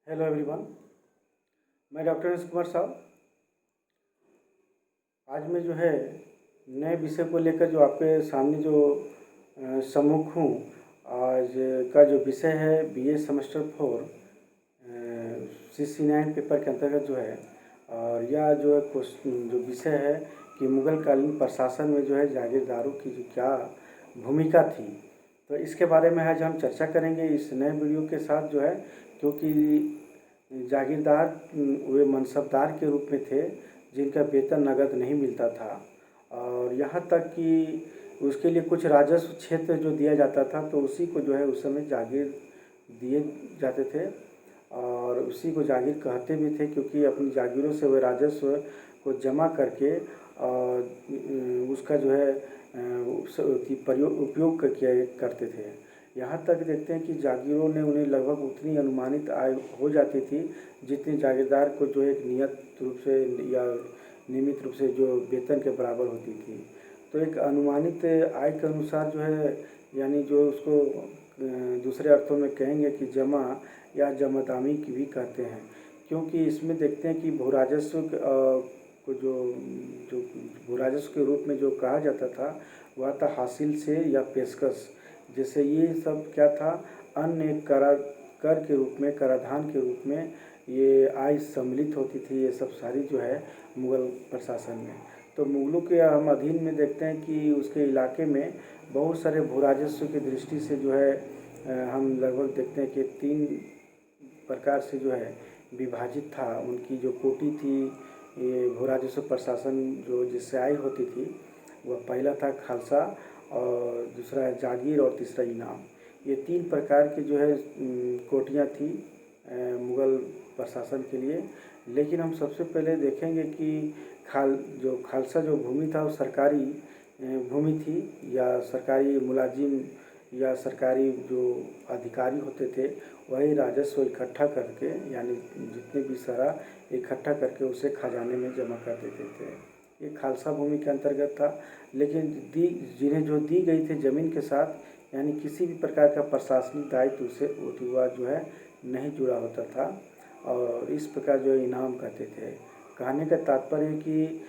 Hello everyone. मैं doctor अनिश कुमार साहब आज मैं जो है नए विषय को लेकर जो आपके सामने जो सम्मुख हूँ। आज का जो विषय है बीए सेमेस्टर 4 CC9 पेपर के अंतर्गत जो है, और यह जो है जो विषय है कि मुग़ल कालीन प्रशासन में जो है जागीरदारों की जो क्या भूमिका थी, तो इसके बारे में आज हम चर्चा करेंगे इस नए वीडियो के साथ जो है। क्योंकि जागीरदार वे मनसबदार के रूप में थे जिनका वेतन नगद नहीं मिलता था, और यहाँ तक कि उसके लिए कुछ राजस्व क्षेत्र जो दिया जाता था तो उसी को जो है उस समय जागीर दिए जाते थे, और उसी को जागीर कहते भी थे क्योंकि अपनी जागीरों से वे राजस्व को जमा करके और उसका जो है उपयोग किया करते थे। यहाँ तक देखते हैं कि जागीरों ने उन्हें लगभग उतनी अनुमानित आय हो जाती थी जितनी जागीरदार को जो एक नियत रूप से या नियमित रूप से जो वेतन के बराबर होती थी। तो एक अनुमानित आय के अनुसार जो है, यानी जो उसको दूसरे अर्थों में कहेंगे कि जमा या जमादामी की भी कहते हैं, क्योंकि इसमें देखते हैं कि भूराजस्व को जो जो भूराजस्व के रूप में जो कहा जाता था वह था हासिल से या पेशकश। जैसे ये सब क्या था, अन्य कर के रूप में, कराधान के रूप में ये आय सम्मिलित होती थी। ये सब सारी जो है मुग़ल प्रशासन में, तो मुग़लों के हम अधीन में देखते हैं कि उसके इलाके में बहुत सारे भूराजस्व की दृष्टि से जो है हम लगभग देखते हैं कि 3 प्रकार से जो है विभाजित था। उनकी जो कोटि थी, ये भूराजस्व प्रशासन जो जिससे आय होती थी, वह पहला था खालसा, और दूसरा है जागीर, और तीसरा इनाम। ये 3 प्रकार की जो है कोटियाँ थी मुग़ल प्रशासन के लिए। लेकिन हम सबसे पहले देखेंगे कि खालसा जो भूमि था वो सरकारी भूमि थी, या सरकारी मुलाजिम या सरकारी जो अधिकारी होते थे वही राजस्व इकट्ठा करके, यानी जितने भी सारा इकट्ठा करके उसे खजाने में जमा कर देते थे। ये खालसा भूमि के अंतर्गत था। लेकिन जिन्हें जो दी गई थी ज़मीन के साथ, यानी किसी भी प्रकार का प्रशासनिक दायित्व उसे हुआ जो है नहीं जुड़ा होता था, और इस प्रकार जो इनाम कहते थे। कहने का तात्पर्य है कि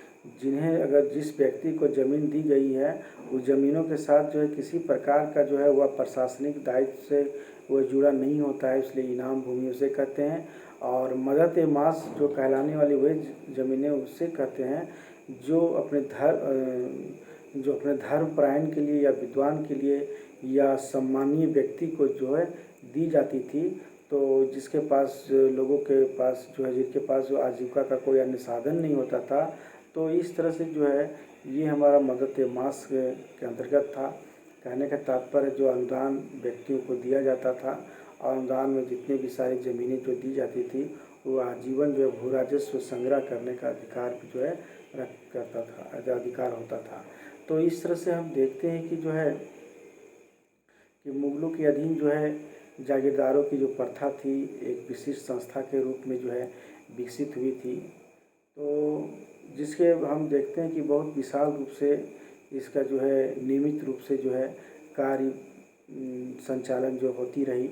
जिस व्यक्ति को ज़मीन दी गई है उस ज़मीनों के साथ जो है किसी प्रकार का जो है वह प्रशासनिक दायित्व से वह जुड़ा नहीं होता है, इसलिए इनाम भूमि उसे कहते हैं। और मदद मास जो कहलाने वाली वही ज़मीनें उससे कहते हैं जो अपने धर्मपरायण के लिए या विद्वान के लिए या सम्मानीय व्यक्ति को जो है दी जाती थी। तो जिसके पास लोगों के पास जो है, जिनके पास जो आजीविका का कोई अन्य साधन नहीं होता था, तो इस तरह से जो है ये हमारा मदद मास के अंतर्गत था। कहने का तात्पर्य जो अनुदान व्यक्तियों को दिया जाता था, और अनुदान में जितने भी सारी ज़मीनें जो दी जाती थी वो आजीवन जो है भूराजस्व संग्रह करने का अधिकार भी जो है करता था, अधिकार होता था। तो इस तरह से हम देखते हैं कि जो है कि मुग़लों के अधीन जो है जागीरदारों की जो प्रथा थी एक विशिष्ट संस्था के रूप में जो है विकसित हुई थी। तो जिसके हम देखते हैं कि बहुत विशाल रूप से इसका जो है नियमित रूप से जो है कार्य संचालन जो होती रही।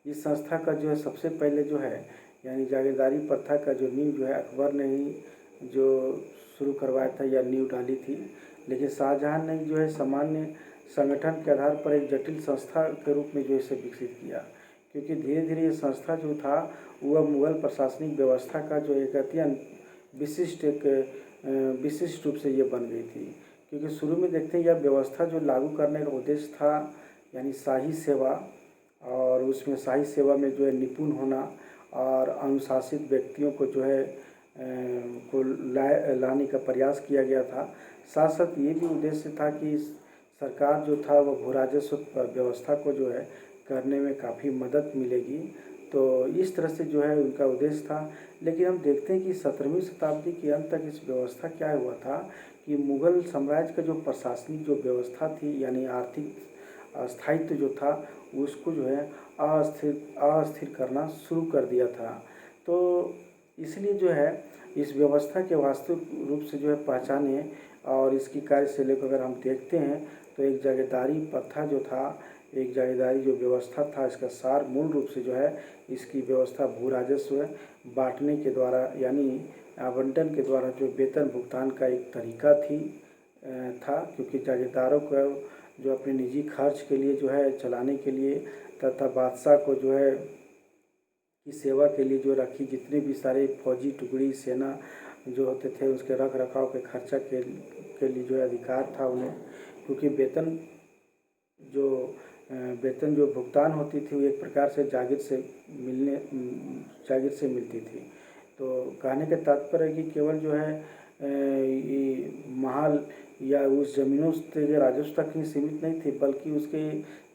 इस संस्था का जो है सबसे पहले जो है, यानी जागीरदारी प्रथा का जो नींव जो है अकबर ने ही जो शुरू करवाया था या नींव डाली थी। लेकिन शाहजहां ने जो है सामान्य संगठन के आधार पर एक जटिल संस्था के रूप में जो इसे विकसित किया, क्योंकि धीरे धीरे ये संस्था जो था वह मुग़ल प्रशासनिक व्यवस्था का जो एक अत्यंत विशिष्ट रूप से ये बन गई थी। क्योंकि शुरू में देखते हैं यह व्यवस्था जो लागू करने का उद्देश्य था, यानी शाही सेवा, और उसमें शाही सेवा में जो है निपुण होना और अनुशासित व्यक्तियों को जो है लाने का प्रयास किया गया था। साथ साथ ये भी उद्देश्य था कि सरकार जो था वह भूराजस्व व्यवस्था को जो है करने में काफ़ी मदद मिलेगी। तो इस तरह से जो है उनका उद्देश्य था। लेकिन हम देखते हैं कि 17वीं शताब्दी के अंत तक इस व्यवस्था क्या हुआ था कि मुग़ल साम्राज्य का जो प्रशासनिक जो व्यवस्था थी, यानी आर्थिक स्थायित्व जो था उसको जो है अस्थिर करना शुरू कर दिया था। तो इसलिए जो है इस व्यवस्था के वास्तविक रूप से जो है पहचाने और इसकी कार्यशैली को अगर हम देखते हैं तो एक जागीरदारी प्रथा जो था एक जागीरदारी जो व्यवस्था था, इसका सार मूल रूप से जो है इसकी व्यवस्था भू राजस्व बांटने के द्वारा यानी आवंटन के द्वारा जो वेतन भुगतान का एक तरीका था, क्योंकि जागीरदारों को जो अपने निजी खर्च के लिए जो है चलाने के लिए तथा बादशाह को जो है की सेवा के लिए जो रखी जितने भी सारे फौजी टुकड़ी सेना जो होते थे उसके रख रखाव के खर्चा के लिए जो अधिकार था उन्हें, क्योंकि वेतन जो भुगतान होती थी वो एक प्रकार से जागीर से मिलती थी। तो कहने का तात्पर्य है कि केवल जो है ये महल या उस ज़मीनों के राजस्व तक ही सीमित नहीं थी, बल्कि उसके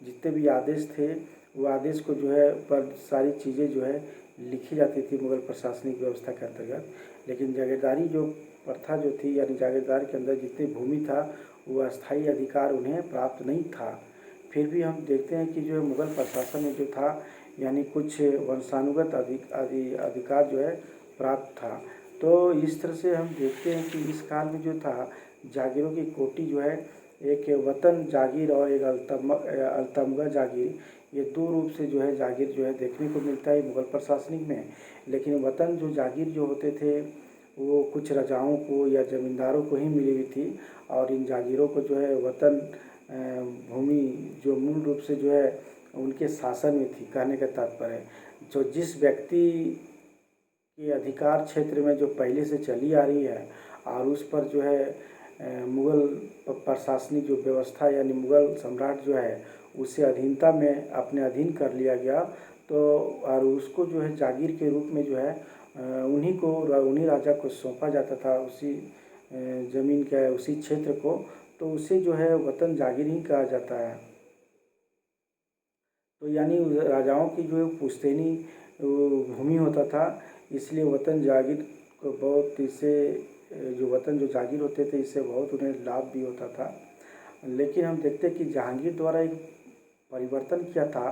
जितने भी आदेश थे वो आदेश को जो है पर सारी चीज़ें जो है लिखी जाती थी मुगल प्रशासनिक व्यवस्था के अंतर्गत। लेकिन जागीरदारी जो प्रथा जो थी यानी जागीरदार के अंदर जितनी भूमि था वो अस्थायी अधिकार उन्हें प्राप्त नहीं था। फिर भी हम देखते हैं कि जो मुगल प्रशासन में जो था यानी कुछ वंशानुगत अधिकार जो है प्राप्त था। तो इस तरह से हम देखते हैं कि इस काल में जो था जागीरों की कोटि जो है एक वतन जागीर और एक अल्तमगा जागीर, ये दो रूप से जो है जागीर जो है देखने को मिलता है मुगल प्रशासनिक में। लेकिन वतन जो जागीर जो होते थे वो कुछ राजाओं को या जमींदारों को ही मिली हुई थी, और इन जागीरों को जो है वतन भूमि जो मूल रूप से जो है उनके शासन में थी। कहने का तात्पर्य जो जिस व्यक्ति के अधिकार क्षेत्र में जो पहले से चली आ रही है और उस पर जो है मुगल प्रशासनिक जो व्यवस्था यानी मुगल सम्राट जो है उसे अधीनता में अपने अधीन कर लिया गया, तो और उसको जो है जागीर के रूप में जो है उन्हीं राजा को सौंपा जाता था उसी ज़मीन के उसी क्षेत्र को, तो उसे जो है वतन जागीर ही कहा जाता है। तो यानी राजाओं की जो पुश्तैनी भूमि होता था, इसलिए वतन जागीर को बहुत इससे जो वतन जो जागीर होते थे इससे बहुत उन्हें लाभ भी होता था। लेकिन हम देखते हैं कि जहांगीर द्वारा एक परिवर्तन किया था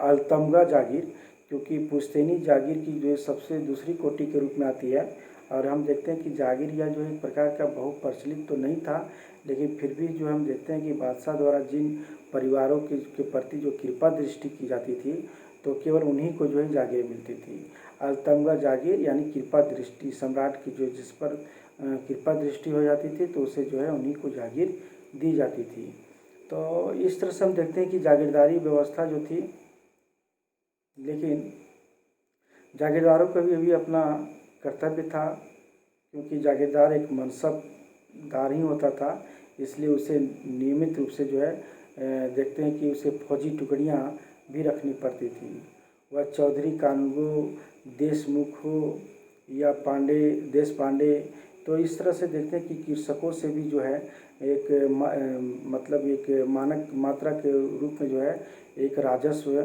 अल्तमगा जागीर, क्योंकि पुश्तैनी जागीर की जो सबसे दूसरी कोटि के रूप में आती है। और हम देखते हैं कि जागीर या जो एक प्रकार का बहुत प्रचलित तो नहीं था, लेकिन फिर भी जो हम देखते हैं कि बादशाह द्वारा जिन परिवारों के प्रति जो कृपा दृष्टि की जाती थी तो केवल उन्हीं को जो है जागीर मिलती थी। अल्तमगा जागीर यानी कृपा दृष्टि, सम्राट की जो जिस पर कृपा दृष्टि हो जाती थी तो उसे जो है उन्हीं को जागीर दी जाती थी। तो इस तरह से हम देखते हैं कि जागीरदारी व्यवस्था जो थी, लेकिन जागीरदारों का भी अपना कर्तव्य था, क्योंकि जागीरदार एक मनसबदार ही होता था, इसलिए उसे नियमित रूप से जो है देखते हैं कि उसे फौजी टुकड़ियाँ भी रखनी पड़ती थी। वह चौधरी कानूगो देशमुख हो या देश पांडे, तो इस तरह से देखते हैं कि कृषकों से भी जो है एक मतलब एक मानक मात्रा के रूप में जो है एक राजस्व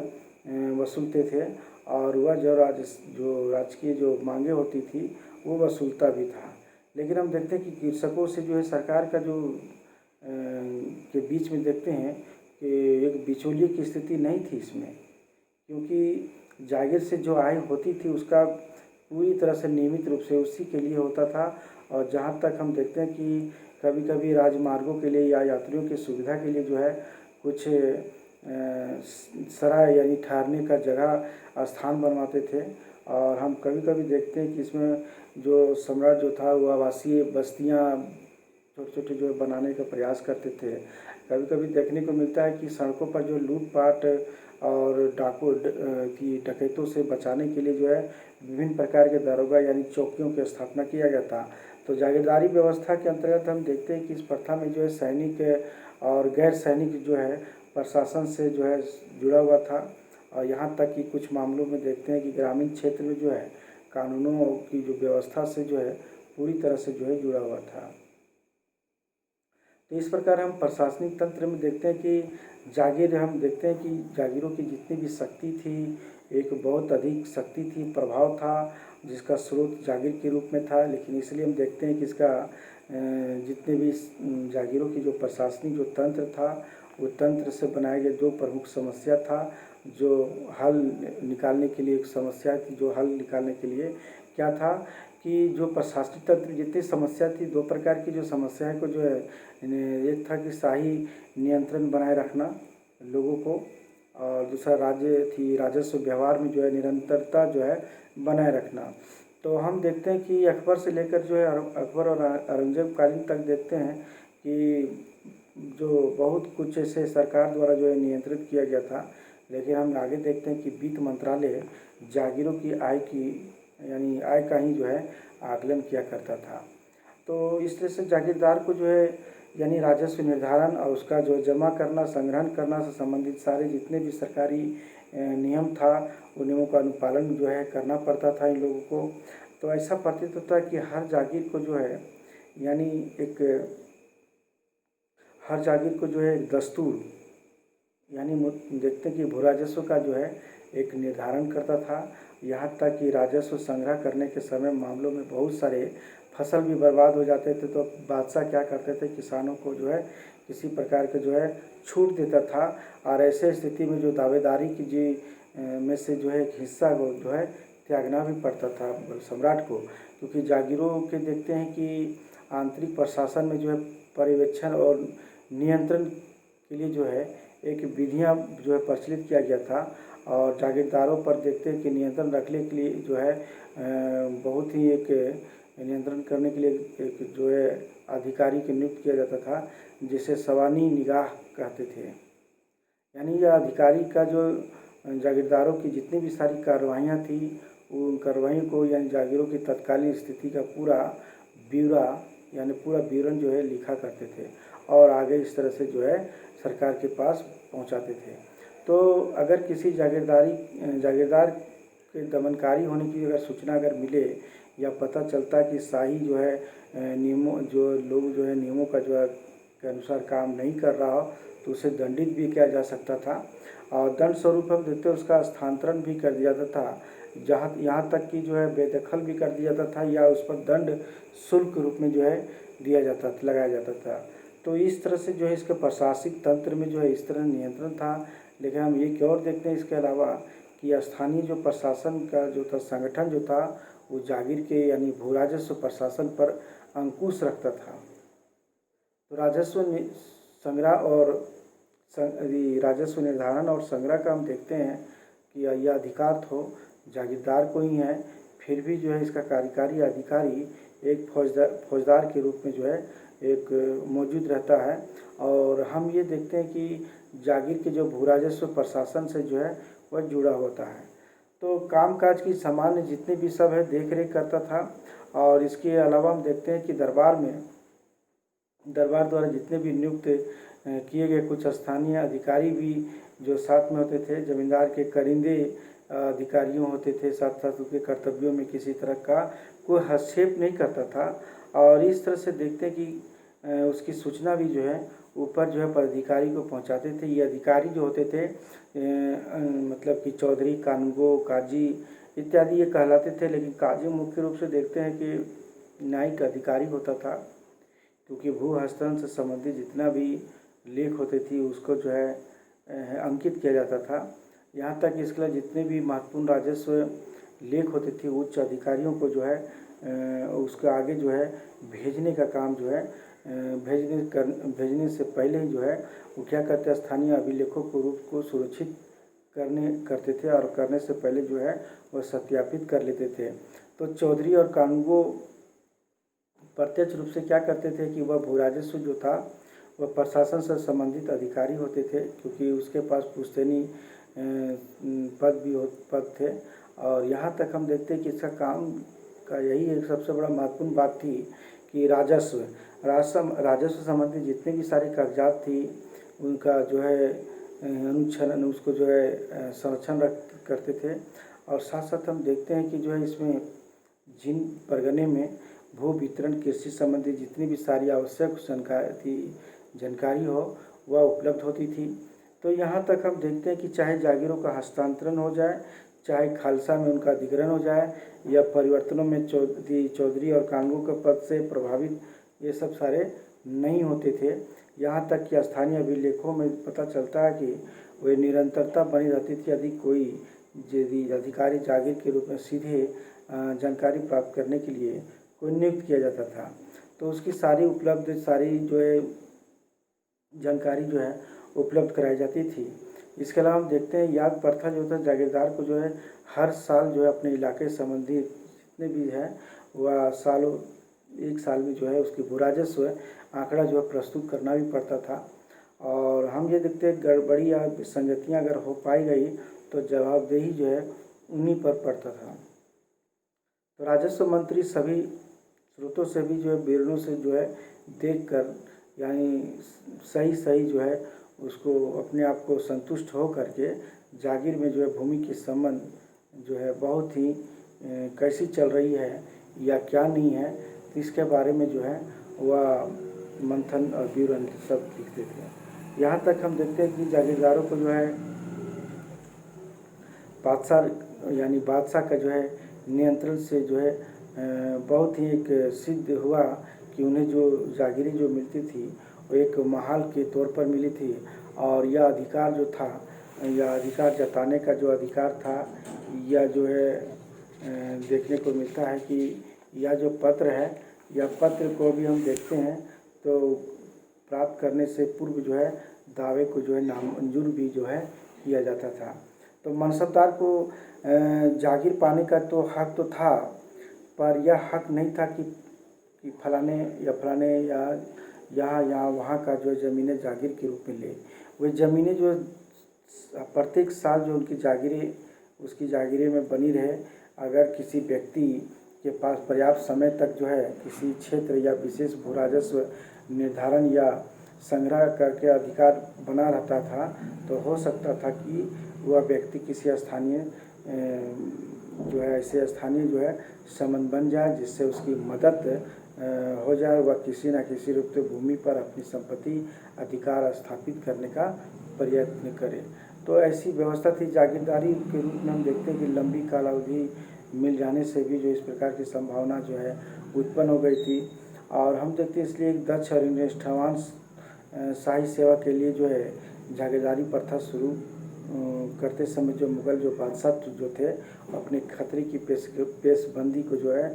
वसूलते थे, और वह जो राजकीय जो मांगे होती थी वो वसूलता भी था। लेकिन हम देखते हैं कि कृषकों से जो है सरकार का जो के बीच में देखते हैं कि एक बिचौलिए की स्थिति नहीं थी इसमें, क्योंकि जागीर से जो आय होती थी उसका पूरी तरह से नियमित रूप से उसी के लिए होता था। और जहाँ तक हम देखते हैं कि कभी कभी राजमार्गों के लिए या यात्रियों की सुविधा के लिए जो है कुछ सराय यानी ठहरने का जगह स्थान बनवाते थे, और हम कभी कभी देखते हैं कि इसमें जो सम्राट जो था वो आवासीय बस्तियाँ छोटे छोटे जो बनाने का प्रयास करते थे। कभी कभी देखने को मिलता है कि सड़कों पर जो लूटपाट और डकैतों से बचाने के लिए जो है विभिन्न प्रकार के दारोगा यानी चौकियों की स्थापना किया गया था। तो जागीरदारी व्यवस्था के अंतर्गत हम देखते हैं कि इस प्रथा में जो है सैनिक और गैर सैनिक जो है प्रशासन से जो है जुड़ा हुआ था, और यहाँ तक कि कुछ मामलों में देखते हैं कि ग्रामीण क्षेत्र में जो है कानूनों की जो व्यवस्था से जो है पूरी तरह से जो है जुड़ा हुआ था। तो इस प्रकार हम प्रशासनिक तंत्र में देखते हैं कि जागीर हम देखते हैं कि जागीरों की जितनी भी शक्ति थी एक बहुत अधिक शक्ति थी, प्रभाव था, जिसका स्रोत जागीर के रूप में था। लेकिन इसलिए हम देखते हैं कि इसका जितने भी जागीरों की जो प्रशासनिक जो तंत्र था वो तंत्र से बनाए गए दो प्रमुख समस्या था जो हल निकालने के लिए एक समस्या थी। जो हल निकालने के लिए क्या था कि जो प्रशासनिक तंत्र जितनी समस्या थी, दो प्रकार की जो समस्याएं को जो है एक था कि शाही नियंत्रण बनाए रखना, लोगों को, और दूसरा राज्य थी राजस्व व्यवहार में जो है निरंतरता जो है बनाए रखना। तो हम देखते हैं कि अकबर से लेकर जो है अकबर और औरंगजेब कालीन तक देखते हैं कि जो बहुत कुछ ऐसे सरकार द्वारा जो है नियंत्रित किया गया था, लेकिन हम आगे देखते हैं कि वित्त मंत्रालय जागीरों की आय की यानी आय का ही जो है आकलन किया करता था। तो इस तरह से जागीरदार को जो है यानी राजस्व निर्धारण और उसका जो जमा करना संग्रहण करना से संबंधित सारे जितने भी सरकारी नियम था, उन नियमों का अनुपालन जो है करना पड़ता था इन लोगों को। तो ऐसा प्रतीत होता है कि हर जागीर को जो है यानी एक हर जागीर को जो है एक दस्तूर यानी देखते हैं कि भू राजस्व का जो है एक निर्धारण करता था। यहाँ तक कि राजस्व संग्रह करने के समय मामलों में बहुत सारे फसल भी बर्बाद हो जाते थे, तो बादशाह क्या करते थे, किसानों को जो है किसी प्रकार के जो है छूट देता था। और ऐसे स्थिति में जो दावेदारी की में से जो है एक हिस्सा को जो है त्यागना भी पड़ता था मुगल सम्राट को, क्योंकि जागीरों के देखते हैं कि आंतरिक प्रशासन में जो है पर्यवेक्षण और नियंत्रण के लिए जो है एक विधियाँ जो है प्रचलित किया गया था। और जागीरदारों पर देखते हैं कि नियंत्रण रखने के लिए जो है बहुत ही एक नियंत्रण करने के लिए एक जो है अधिकारी की नियुक्त किया जाता था, जिसे सवानी निगाह कहते थे। यानी यह अधिकारी का जो जागीरदारों की जितनी भी सारी कार्रवाइयाँ थी, उन कार्रवाई को यानी जागीरों की तत्कालीन स्थिति का पूरा ब्यौरा यानी पूरा विवरण जो है लिखा करते थे और आगे इस तरह से जो है सरकार के पास पहुंचाते थे। तो अगर किसी जागीरदार के दमनकारी होने की अगर सूचना अगर मिले या पता चलता कि शाही जो है नियमों जो लोग जो है नियमों का जो है के अनुसार काम नहीं कर रहा हो, तो उसे दंडित भी किया जा सकता था। और दंड स्वरूप हम देखते उसका स्थानांतरण भी कर दिया जाता था, यहाँ तक कि जो है बेदखल भी कर दिया जाता था या उस पर दंड शुल्क रूप में जो है लगाया जाता था। तो इस तरह से जो है इसके प्रशासनिक तंत्र में जो है इस तरह नियंत्रण था। लेकिन हम ये और देखते हैं इसके अलावा कि स्थानीय जो प्रशासन का जो था संगठन जो था, वो जागीर के यानी भू राजस्व प्रशासन पर अंकुश रखता था। तो राजस्व निर्धारण और संग्रह का हम देखते हैं कि यह अधिकार तो जागीरदार को ही है, फिर भी जो है इसका कार्यकारी अधिकारी एक फौजदार के रूप में जो है एक मौजूद रहता है। और हम ये देखते हैं कि जागीर के जो भू राजस्व प्रशासन से जो है वह जुड़ा होता है। तो कामकाज की सामान्य जितने भी सब है देख रेख करता था। और इसके अलावा हम देखते हैं कि दरबार द्वारा जितने भी नियुक्त किए गए कुछ स्थानीय अधिकारी भी जो साथ में होते थे, जमींदार के करिंदे अधिकारियों होते थे, साथ साथ उनके कर्तव्यों में किसी तरह का कोई हस्तक्षेप नहीं करता था। और इस तरह से देखते हैं कि उसकी सूचना भी जो है ऊपर जो है पदाधिकारी को पहुंचाते थे। ये अधिकारी जो होते थे मतलब कि चौधरी, कानूनगो, काजी इत्यादि ये कहलाते थे। लेकिन काजी मुख्य रूप से देखते हैं कि न्यायिक अधिकारी होता था, क्योंकि भू हस्तांतरण से संबंधित जितना भी लेख होते थे उसको जो है अंकित किया जाता था। यहाँ तक इसके लिए जितने भी महत्वपूर्ण राजस्व लेख होते थे उच्च अधिकारियों को जो है उसके आगे जो है भेजने का काम जो है भेजने से पहले ही जो है वो क्या करते हैं, स्थानीय अभिलेखों को रूप को सुरक्षित करते थे और करने से पहले जो है वह सत्यापित कर लेते थे। तो चौधरी और कानूनगो प्रत्यक्ष रूप से क्या करते थे कि वह भू राजस्व जो था वह प्रशासन से संबंधित अधिकारी होते थे, क्योंकि उसके पास पुश्तैनी पद थे। और यहाँ तक हम देखते हैं कि इसका काम का यही एक सबसे बड़ा महत्वपूर्ण बात थी कि राजस्व संबंधी जितने भी सारे कागजात थी उनका जो है अनुच्छेदन उसको जो है संरक्षण करते थे। और साथ साथ हम देखते हैं कि जो है इसमें जिन परगने में भू वितरण कृषि संबंधी जितनी भी सारी आवश्यक जानकारी हो वह उपलब्ध होती थी। तो यहाँ तक हम देखते हैं कि चाहे जागीरों का हस्तांतरण हो जाए, चाहे खालसा में उनका अधिग्रहण हो जाए या परिवर्तनों में चौधरी और कानूनगो के पद से प्रभावित ये सब सारे नहीं होते थे। यहाँ तक कि स्थानीय अभिलेखों में पता चलता है कि वे निरंतरता बनी रहती थी यदि कोई अधिकारी जागीर के रूप में सीधे जानकारी प्राप्त करने के लिए कोई नियुक्त किया जाता था, तो उसकी सारी उपलब्ध सारी जो है जानकारी जो है उपलब्ध कराई जाती थी। इसके अलावा हम देखते हैं याग प्रथा जो होता है जागीरदार को जो है हर साल जो है अपने इलाके संबंधी जितने भी हैं वह सालों एक साल में जो है उसकी भू राजस्व आंकड़ा जो है प्रस्तुत करना भी पड़ता था। और हम ये देखते हैं गड़बड़ी या विसंगतियाँ अगर हो पाई गई तो जवाबदेही जो है उन्हीं पर पड़ता था। तो राजस्व मंत्री सभी स्रोतों से भी जो है विवरणों से जो है देखकर यानी सही जो है उसको अपने आप को संतुष्ट हो करके जागीर में जो है भूमि के संबंध जो है बहुत ही कैसी चल रही है या क्या नहीं है, तो इसके बारे में जो है वह मंथन और विवरण सब लिखते थे। यहाँ तक हम देखते हैं कि जागीरदारों को जो है बादशाह का जो है नियंत्रण से जो है बहुत ही एक सिद्ध हुआ कि उन्हें जो जागीरें जो मिलती थी वो एक महाल के तौर पर मिली थी। और यह अधिकार जो था, यह अधिकार जताने का जो अधिकार था, यह जो है देखने को मिलता है कि यह जो पत्र है, यह पत्र को भी हम देखते हैं तो प्राप्त करने से पूर्व जो है दावे को जो है नामंजूर भी जो है किया जाता था। तो मनसबदार को जागीर पाने का तो हक तो था, पर यह हक नहीं था कि फलाने या यहाँ वहाँ का जो ज़मीनें जागीर के रूप में ले। वे ज़मीनें जो प्रत्येक साल जो उसकी जागीरें में बनी रहे। अगर किसी व्यक्ति के पास पर्याप्त समय तक जो है किसी क्षेत्र या विशेष भू राजस्व निर्धारण या संग्रह करके अधिकार बना रहता था, तो हो सकता था कि वह व्यक्ति किसी स्थानीय जो है संबंध बन जाए, जिससे उसकी मदद हो जाए, वह किसी न किसी रूप से भूमि पर अपनी संपत्ति अधिकार स्थापित करने का प्रयत्न करे। तो ऐसी व्यवस्था थी। जागीरदारी के रूप में हम देखते हैं कि लंबी कालावधि मिल जाने से भी जो इस प्रकार की संभावना जो है उत्पन्न हो गई थी। और हम देखते हैं इसलिए एक दक्ष और निष्ठावान शाही सेवा के लिए जो है जागीरदारी प्रथा शुरू करते समय जो मुग़ल जो बादशाह जो थे अपने खतरे की पेशबंदी को जो है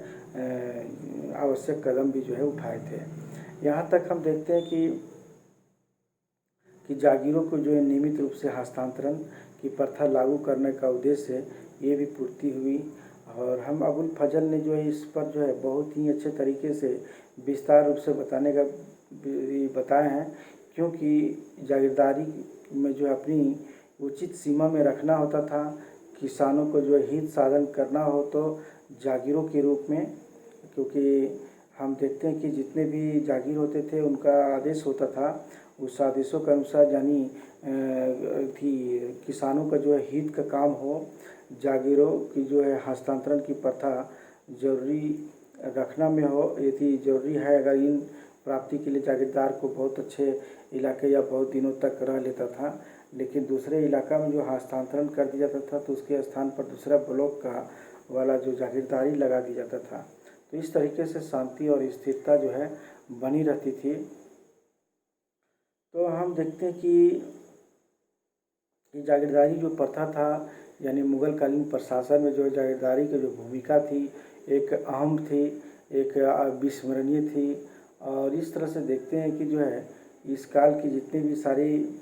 आवश्यक कदम भी जो है उठाए थे। यहाँ तक हम देखते हैं कि जागीरों को जो है नियमित रूप से हस्तांतरण की प्रथा लागू करने का उद्देश्य ये भी पूर्ति हुई। और हम अबुल फजल ने जो है इस पर जो है बहुत ही अच्छे तरीके से विस्तार रूप से बताए हैं, क्योंकि जागीरदारी में जो अपनी उचित सीमा में रखना होता था। किसानों को जो हित साधन करना हो तो जागीरों के रूप में, क्योंकि हम देखते हैं कि जितने भी जागीर होते थे उनका आदेश होता था, उस आदेशों के अनुसार यानी किसानों का जो है हित का काम हो, जागीरों की जो है हस्तांतरण की प्रथा जरूरी रखना में हो, यदि जरूरी है। अगर इन प्राप्ति के लिए जागीरदार को बहुत अच्छे इलाके या बहुत दिनों तक रह लेता था, लेकिन दूसरे इलाका में जो हस्तांतरण कर दिया जाता था तो उसके स्थान पर दूसरा ब्लॉक का वाला जो जागीरदारी लगा दिया जाता था। तो इस तरीके से शांति और स्थिरता जो है बनी रहती थी। तो हम देखते हैं कि जागीरदारी जो प्रथा था यानी मुग़ल कालीन प्रशासन में जो जागीरदारी की जो भूमिका थी एक अहम थी, एक अविस्मरणीय थी। और इस तरह से देखते हैं कि जो है इस काल की जितनी भी सारी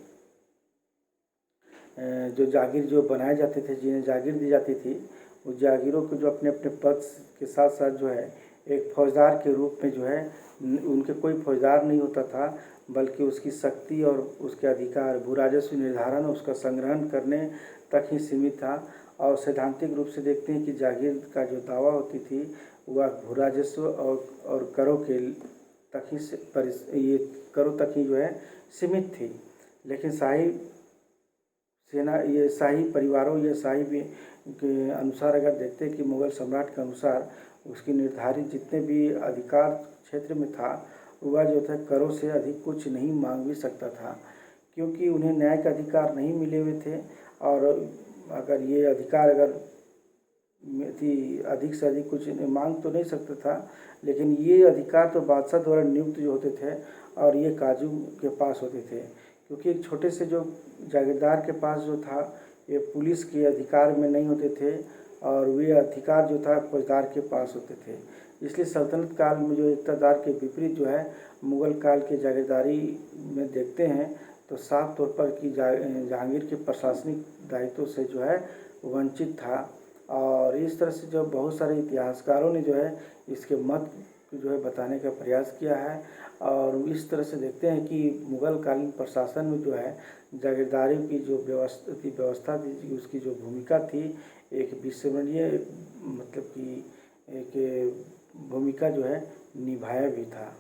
जो जागीर जो बनाए जाते थे, जिन्हें जागीर दी जाती थी, उस जागीरों को जो अपने अपने पद के साथ साथ जो है एक फौजदार के रूप में जो है उनके कोई फौजदार नहीं होता था, बल्कि उसकी शक्ति और उसके अधिकार भू राजस्व निर्धारण उसका संग्रहण करने तक ही सीमित था। और सैद्धांतिक रूप से देखते हैं कि जागीर का जो दावा होती थी वह भू राजस्व और करों के तक ही करों तक ही जो है सीमित थी। लेकिन शाही परिवारों या शाही के अनुसार अगर देखते हैं कि मुग़ल सम्राट के अनुसार उसकी निर्धारित जितने भी अधिकार क्षेत्र में था वह जो था करों से अधिक कुछ नहीं मांग भी सकता था, क्योंकि उन्हें न्याय का अधिकार नहीं मिले हुए थे। और अगर ये अधिकार अधिक से अधिक कुछ मांग तो नहीं सकता था, लेकिन ये अधिकार तो बादशाह द्वारा नियुक्त जो होते थे और ये काजू के पास होते थे, क्योंकि एक छोटे से जो जागीरदार के पास जो था ये पुलिस के अधिकार में नहीं होते थे और वे अधिकार जो था फौजदार के पास होते थे। इसलिए सल्तनत काल में जो इक़्तिदार के विपरीत जो है मुग़ल काल के जागीरदारी में देखते हैं तो साफ तौर पर कि जहांगीर के प्रशासनिक दायित्व से जो है वंचित था। और इस तरह से जो बहुत सारे इतिहासकारों ने जो है इसके मत जो है बताने का प्रयास किया है। और इस तरह से देखते हैं कि मुग़ल कालीन प्रशासन में जो है जागीरदारी की जो व्यवस्था थी, उसकी जो भूमिका थी, एक विस्मरणीय मतलब कि एक भूमिका जो है निभाया भी था।